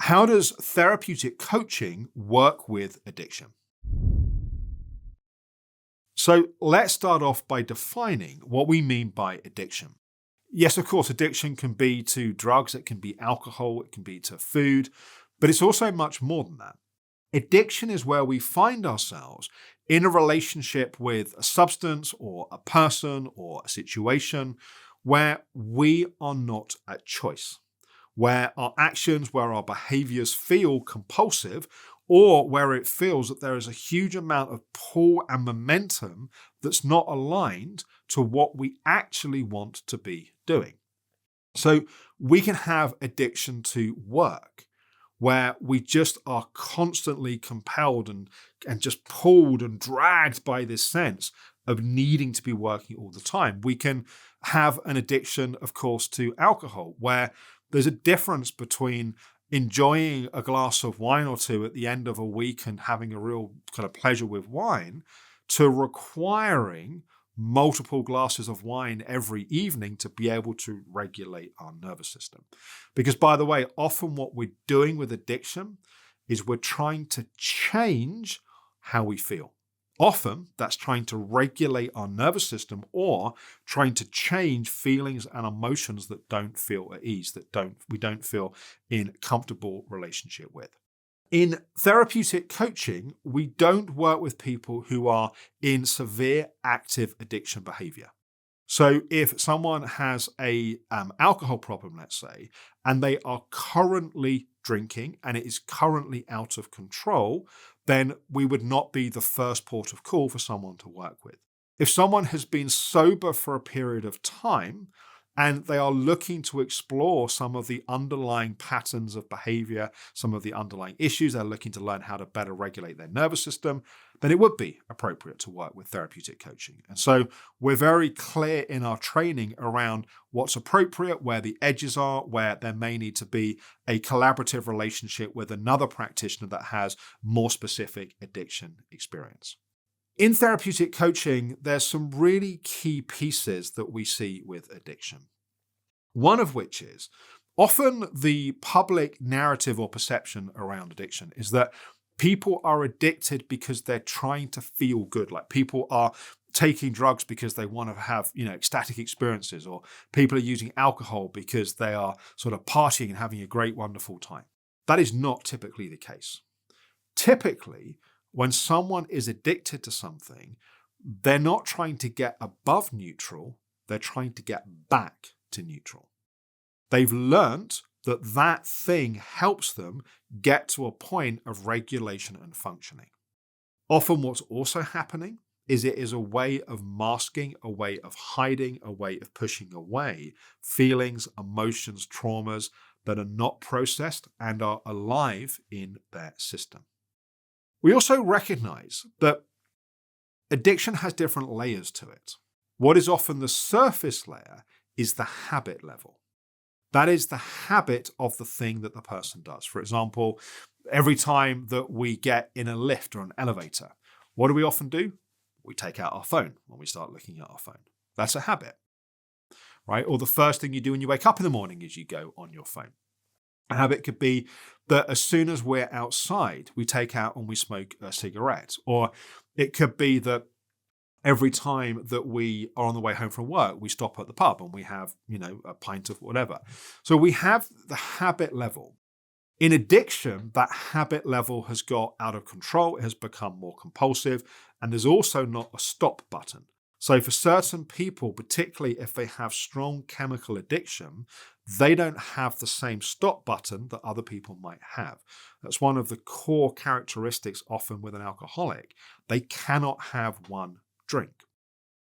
How does therapeutic coaching work with addiction? So let's start off by defining what we mean by addiction. Yes, of course, addiction can be to drugs, it can be alcohol, it can be to food, but it's also much more than that. Addiction is where we find ourselves in a relationship with a substance or a person or a situation where we are not at choice, where our actions, where our behaviours feel compulsive, or where it feels that there is a huge amount of pull and momentum that's not aligned to what we actually want to be doing. So we can have addiction to work, where we just are constantly compelled and just pulled and dragged by this sense of needing to be working all the time. We can have an addiction, of course, to alcohol, where there's a difference between enjoying a glass of wine or two at the end of a week and having a real kind of pleasure with wine to requiring multiple glasses of wine every evening to be able to regulate our nervous system. Because, by the way, often what we're doing with addiction is we're trying to change how we feel. Often that's trying to regulate our nervous system or trying to change feelings and emotions that don't feel at ease, that we don't feel in comfortable relationship with. In therapeutic coaching, we don't work with people who are in severe active addiction behavior. So if someone has a alcohol problem, let's say, and they are currently drinking and it is currently out of control, then we would not be the first port of call for someone to work with. If someone has been sober for a period of time and they are looking to explore some of the underlying patterns of behavior, some of the underlying issues, they're looking to learn how to better regulate their nervous system, then it would be appropriate to work with therapeutic coaching. And so we're very clear in our training around what's appropriate, where the edges are, where there may need to be a collaborative relationship with another practitioner that has more specific addiction experience. In therapeutic coaching, there's some really key pieces that we see with addiction. One of which is often the public narrative or perception around addiction is that people are addicted because they're trying to feel good. Like people are taking drugs because they want to have, ecstatic experiences, or people are using alcohol because they are sort of partying and having a great, wonderful time. That is not typically the case. Typically, when someone is addicted to something, they're not trying to get above neutral, they're trying to get back to neutral. They've learnt that that thing helps them get to a point of regulation and functioning. Often what's also happening is it is a way of masking, a way of hiding, a way of pushing away feelings, emotions, traumas that are not processed and are alive in their system. We also recognize that addiction has different layers to it. What is often the surface layer is the habit level. That is the habit of the thing that the person does. For example, every time that we get in a lift or an elevator, what do we often do? We take out our phone when we start looking at our phone. That's a habit, right? Or the first thing you do when you wake up in the morning is you go on your phone. A habit could be that as soon as we're outside, we take out and we smoke a cigarette. Or it could be that every time that we are on the way home from work, we stop at the pub and we have, a pint of whatever. So we have the habit level. In addiction, that habit level has got out of control. It has become more compulsive. And there's also not a stop button. So for certain people, particularly if they have strong chemical addiction, they don't have the same stop button that other people might have. That's one of the core characteristics often with an alcoholic. They cannot have one drink.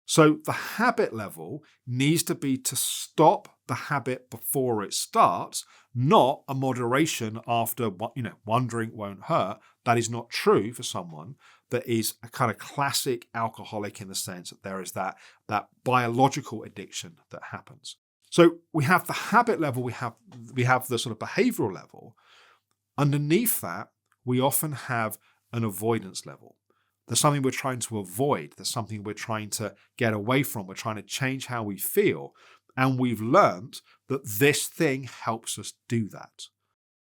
So the habit level needs to be to stop the habit before it starts, not a moderation after, one drink won't hurt. That is not true for someone that is a kind of classic alcoholic in the sense that there is that biological addiction that happens. So we have the habit level, we have the sort of behavioral level. Underneath that, we often have an avoidance level. There's something we're trying to avoid. There's something we're trying to get away from. We're trying to change how we feel. And we've learned that this thing helps us do that.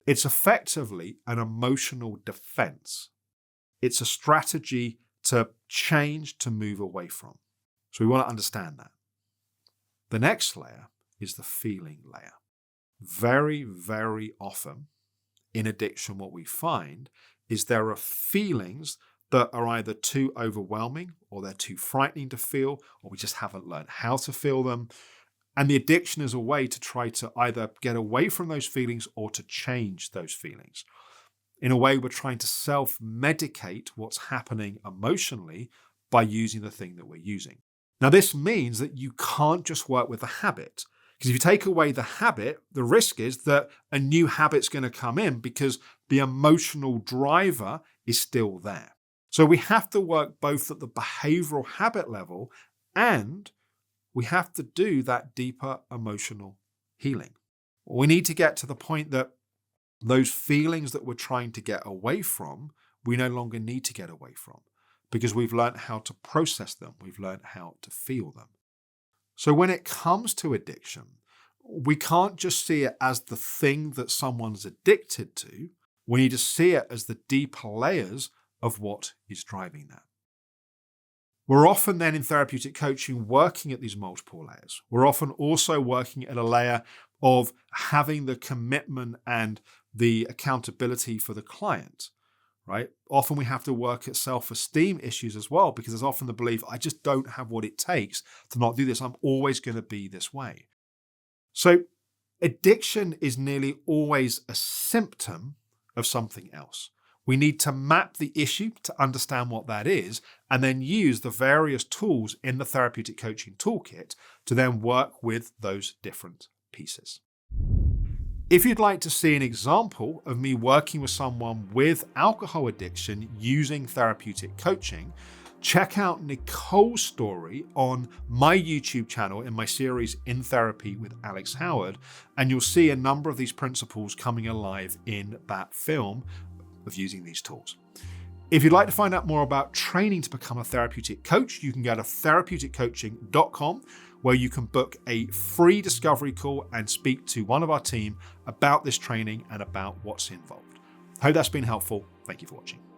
It's effectively an emotional defense. It's a strategy to change, to move away from. So we want to understand that. The next layer is the feeling layer. Very, very often in addiction, what we find is there are feelings that are either too overwhelming or they're too frightening to feel, or we just haven't learned how to feel them. And the addiction is a way to try to either get away from those feelings or to change those feelings. In a way, we're trying to self-medicate what's happening emotionally by using the thing that we're using. Now, this means that you can't just work with the habit. Because if you take away the habit, the risk is that a new habit's going to come in because the emotional driver is still there. So we have to work both at the behavioral habit level and we have to do that deeper emotional healing. We need to get to the point that those feelings that we're trying to get away from, we no longer need to get away from because we've learned how to process them. We've learned how to feel them. So when it comes to addiction, we can't just see it as the thing that someone's addicted to. We need to see it as the deeper layers of what is driving that. We're often then in therapeutic coaching working at these multiple layers. We're often also working at a layer of having the commitment and the accountability for the client, right? Often we have to work at self-esteem issues as well because there's often the belief, I just don't have what it takes to not do this. I'm always going to be this way. So addiction is nearly always a symptom of something else. We need to map the issue to understand what that is and then use the various tools in the therapeutic coaching toolkit to then work with those different pieces. If you'd like to see an example of me working with someone with alcohol addiction using therapeutic coaching, check out Nicole's story on my YouTube channel in my series In Therapy with Alex Howard, and you'll see a number of these principles coming alive in that film of using these tools. If you'd like to find out more about training to become a therapeutic coach, you can go to therapeuticcoaching.com, where you can book a free discovery call and speak to one of our team about this training and about what's involved. Hope that's been helpful. Thank you for watching.